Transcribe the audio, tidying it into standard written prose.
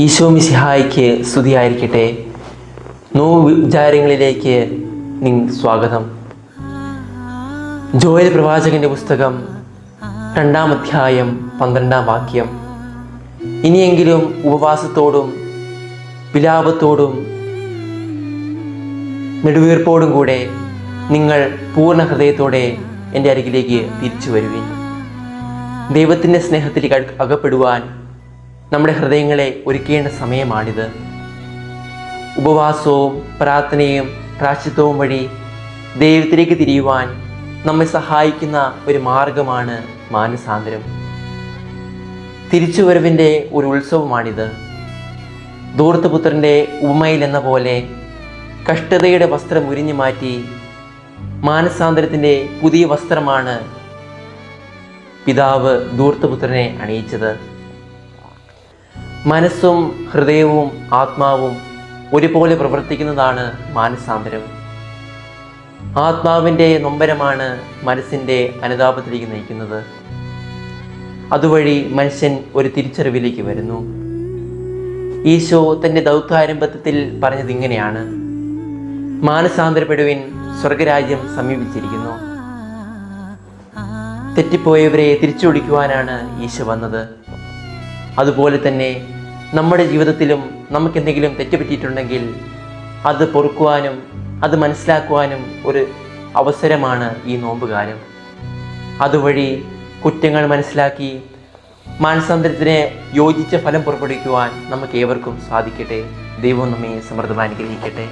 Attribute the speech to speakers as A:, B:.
A: ഈശോ മിശിഹായ്ക്ക് സ്തുതിയായിരിക്കട്ടെ. നോവ് വിചാരങ്ങളിലേക്ക് സ്വാഗതം. ജോയൽ പ്രവാചകന്റെ പുസ്തകം 2-ാം അധ്യായം 12-ാം വാക്യം. ഇനിയെങ്കിലും ഉപവാസത്തോടും വിലാപത്തോടും നെടുവീർപ്പോടും കൂടെ നിങ്ങൾ പൂർണ്ണ ഹൃദയത്തോടെ എൻ്റെ അരികിലേക്ക് തിരിച്ചു വരുവിൻ. ദൈവത്തിൻ്റെ സ്നേഹത്തിൽ അകപ്പെടുവാൻ നമ്മുടെ ഹൃദയങ്ങളെ ഒരുക്കേണ്ട സമയമാണിത്. ഉപവാസവും പ്രാർത്ഥനയും പ്രാശ്ചിത്വവും വഴി ദൈവത്തിലേക്ക് തിരിയുവാൻ നമ്മെ സഹായിക്കുന്ന ഒരു മാർഗമാണ് മാനസാന്തരം. തിരിച്ചുവരവിൻ്റെ ഒരു ഉത്സവമാണിത്. ധൂർത്തപുത്രൻ്റെ ഉപമയിൽ എന്ന പോലെ കഷ്ടതയുടെ വസ്ത്രം ഉരിഞ്ഞു മാറ്റി മാനസാന്തരത്തിൻ്റെ പുതിയ വസ്ത്രമാണ് പിതാവ് ധൂർത്തപുത്രനെ അണിയിച്ചത്. മനസ്സും ഹൃദയവും ആത്മാവും ഒരുപോലെ പ്രവർത്തിക്കുന്നതാണ് മാനസാന്തരം. ആത്മാവിൻ്റെ നൊമ്പരമാണ് മനസ്സിൻ്റെ അനുതാപത്തിലേക്ക് നയിക്കുന്നത്. അതുവഴി മനുഷ്യൻ ഒരു തിരിച്ചറിവിലേക്ക് വരുന്നു. ഈശോ തൻ്റെ ദൗത്യാരംഭത്തിൽ പറഞ്ഞത് ഇങ്ങനെയാണ്: മാനസാന്തരപ്പെടുവിൻ, സ്വർഗരാജ്യം സമീപിച്ചിരിക്കുന്നു. തെറ്റിപ്പോയവരെ തിരിച്ചു വിളിക്കുവാനാണ് ഈശോ വന്നത്. അതുപോലെ തന്നെ നമ്മുടെ ജീവിതത്തിലും നമുക്കെന്തെങ്കിലും തെറ്റുപറ്റിയിട്ടുണ്ടെങ്കിൽ അത് പൊറുക്കുവാനും അത് മനസ്സിലാക്കുവാനും ഒരു അവസരമാണ് ഈ നോമ്പുകാലം. അതുവഴി കുറ്റങ്ങൾ മനസ്സിലാക്കി മാനസാന്തരത്തിന് യോജിച്ച ഫലം പുറപ്പെടുവിക്കുവാൻ നമുക്ക് ഏവർക്കും സാധിക്കട്ടെ. ദൈവം നമ്മെ സമൃദ്ധമായി അനുഗ്രഹിക്കട്ടെ.